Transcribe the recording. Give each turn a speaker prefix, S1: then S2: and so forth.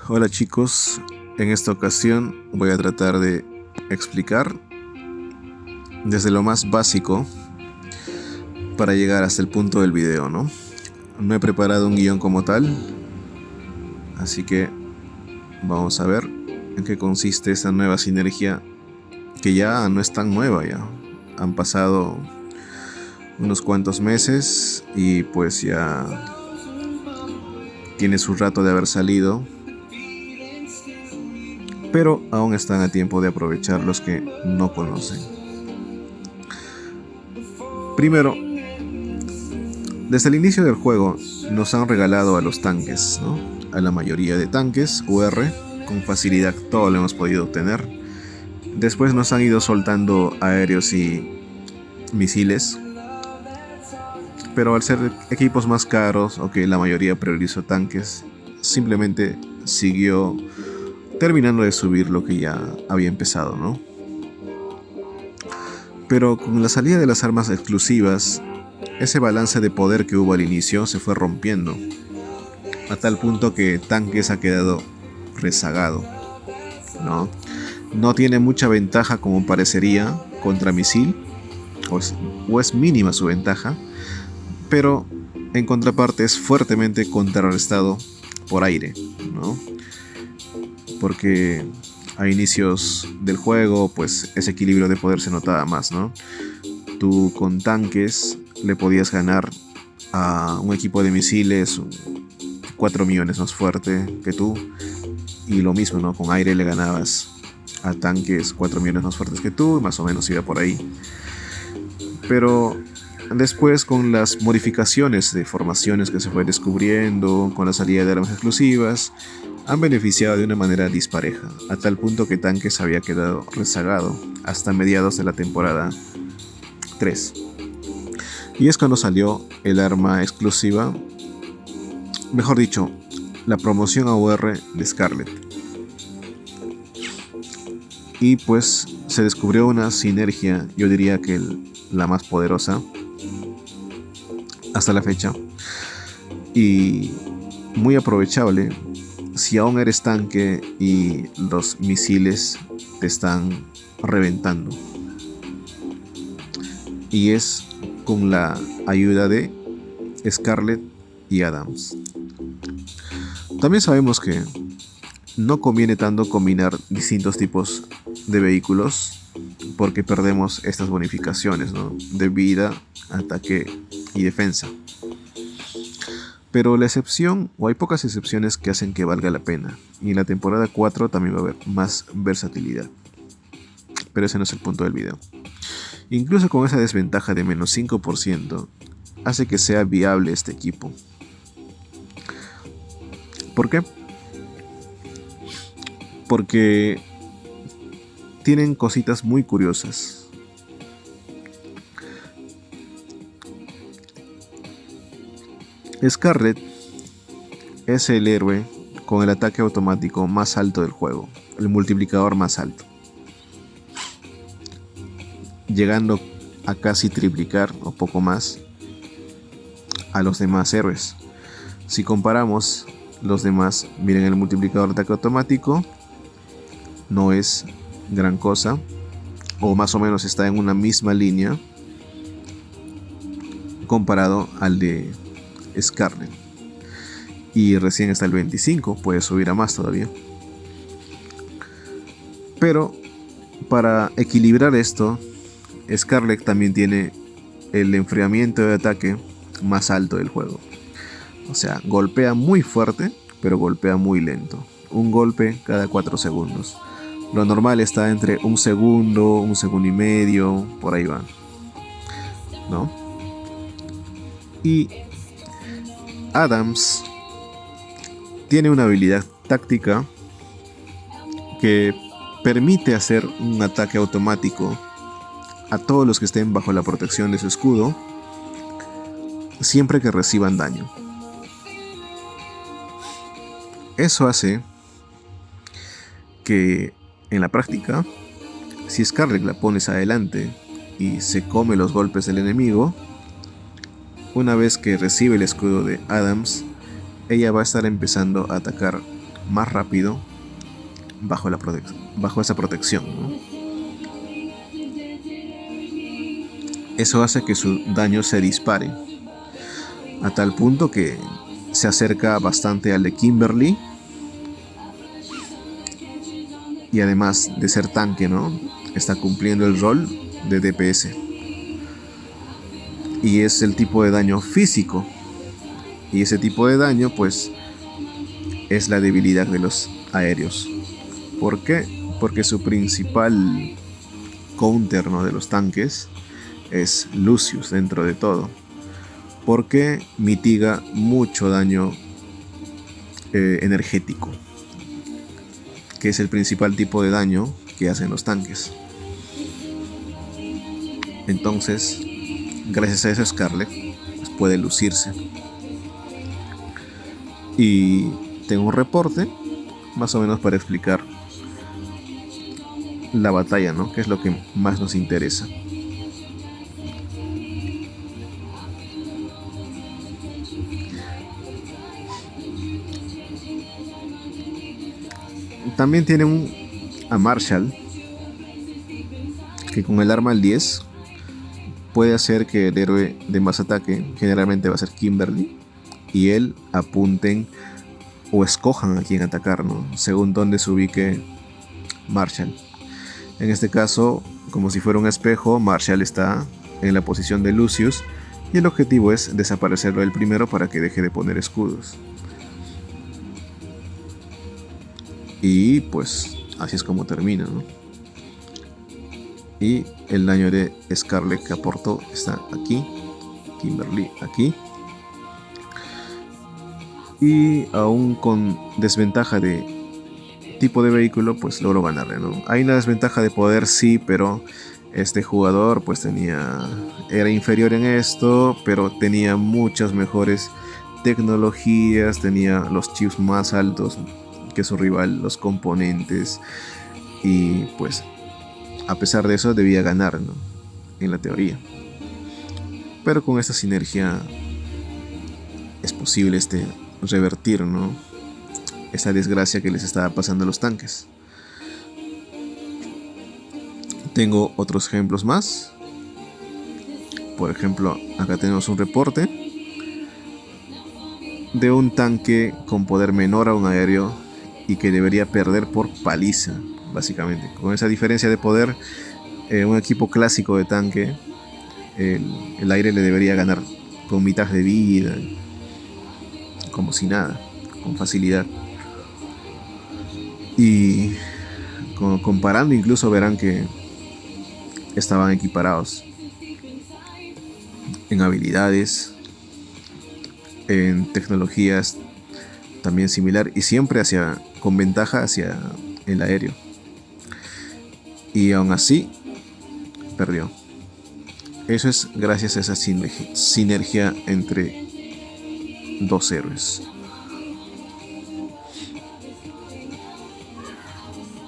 S1: Hola chicos, en esta ocasión voy a tratar de explicar desde lo más básico para llegar hasta el punto del video, ¿no? No he preparado un guión como tal, así que vamos a ver en qué consiste esta nueva sinergia que ya no es tan nueva ya. Han pasado unos cuantos meses y pues ya tiene su rato de haber salido, pero aún están a tiempo de aprovechar los que no conocen. Primero, desde el inicio del juego nos han regalado a los tanques, ¿no? A la mayoría de tanques UR, con facilidad todo lo hemos podido obtener. Después nos han ido soltando aéreos y misiles, pero al ser equipos más caros o que la mayoría priorizó tanques, simplemente siguió terminando de subir lo que ya había empezado, ¿no? Pero con la salida de las armas exclusivas, ese balance de poder que hubo al inicio se fue rompiendo, a tal punto que tanques ha quedado rezagado, ¿no? No tiene mucha ventaja como parecería contra misil, o es mínima su ventaja, pero en contraparte es fuertemente contrarrestado por aire, ¿no? Porque a inicios del juego, pues ese equilibrio de poder se notaba más, ¿no? Tú con tanques le podías ganar a un equipo de misiles 4 millones más fuerte que tú, y lo mismo, ¿no? Con aire le ganabas a tanques 4 millones más fuertes que tú, más o menos iba por ahí. Pero después, con las modificaciones de formaciones que se fue descubriendo, con la salida de armas exclusivas, han beneficiado de una manera dispareja, a tal punto que Tanques había quedado rezagado hasta mediados de la temporada 3. Y es cuando salió el arma exclusiva, mejor dicho, la promoción AUR de Scarlet. Y pues se descubrió una sinergia, yo diría que la más poderosa hasta la fecha, y muy aprovechable si aún eres tanque y los misiles te están reventando. Y es con la ayuda de Scarlet y Adams. También sabemos que no conviene tanto combinar distintos tipos de vehículos, porque perdemos estas bonificaciones, ¿no? De vida, ataque y defensa. Pero la excepción, o hay pocas excepciones que hacen que valga la pena, y en la temporada 4 también va a haber más versatilidad. Pero ese no es el punto del video. Incluso con esa desventaja de menos 5%, hace que sea viable este equipo. ¿Por qué? Porque tienen cositas muy curiosas. Scarlet es el héroe con el ataque automático más alto del juego, el multiplicador más alto, llegando a casi triplicar o poco más a los demás héroes. Si comparamos los demás, miren, el multiplicador de ataque automático no es gran cosa, o más o menos está en una misma línea comparado al de Scarlet, y recién está el 25, puede subir a más todavía. Pero para equilibrar esto, Scarlet también tiene el enfriamiento de ataque más alto del juego. O sea, golpea muy fuerte, pero golpea muy lento. Un golpe cada 4 segundos. Lo normal está entre un segundo y medio, por ahí va, ¿no? Y Adams tiene una habilidad táctica que permite hacer un ataque automático a todos los que estén bajo la protección de su escudo, siempre que reciban daño. Eso hace que en la práctica, si Scarlet la pones adelante y se come los golpes del enemigo, una vez que recibe el escudo de Adams, ella va a estar empezando a atacar más rápido bajo esa protección, ¿no? Eso hace que su daño se dispare a tal punto que se acerca bastante al de Kimberly, y además de ser tanque, ¿no? Está cumpliendo el rol de DPS. Y es el tipo de daño físico. Y ese tipo de daño, pues, es la debilidad de los aéreos. ¿Por qué? Porque su principal counter, ¿no?, de los tanques es Lucius dentro de todo. Porque mitiga mucho daño energético, que es el principal tipo de daño que hacen los tanques. Entonces, gracias a eso, Skarlet pues, puede lucirse. Y tengo un reporte más o menos para explicar la batalla, ¿no? Que es lo que más nos interesa. También tiene a Marshall, que con el arma al 10 puede hacer que el héroe de más ataque, generalmente va a ser Kimberly, y él apunten o escojan a quién atacar, ¿no?, según donde se ubique Marshall. En este caso, como si fuera un espejo, Marshall está en la posición de Lucius y el objetivo es desaparecerlo el primero para que deje de poner escudos. Y pues así es como termina, ¿no? Y el daño de Skarlet que aportó está aquí, Kimberly aquí. Y aún con desventaja de tipo de vehículo, pues logró ganarle, ¿no? Hay una desventaja de poder, sí, pero este jugador pues era inferior en esto, pero tenía muchas mejores tecnologías, tenía los chips más altos que su rival, los componentes, y pues a pesar de eso debía ganar, ¿no?, en la teoría. Pero con esta sinergia es posible revertir, ¿no?, esa desgracia que les estaba pasando a los tanques. Tengo otros ejemplos más. Por ejemplo, acá tenemos un reporte de un tanque con poder menor a un aéreo y que debería perder por paliza, básicamente. Con esa diferencia de poder, un equipo clásico de tanque, el aire le debería ganar con mitad de vida, como si nada, con facilidad. Y comparando, incluso verán que estaban equiparados en habilidades, en tecnologías también similar, y siempre con ventaja hacia el aéreo. Y aún así perdió. Eso es gracias a esa sinergia entre dos héroes.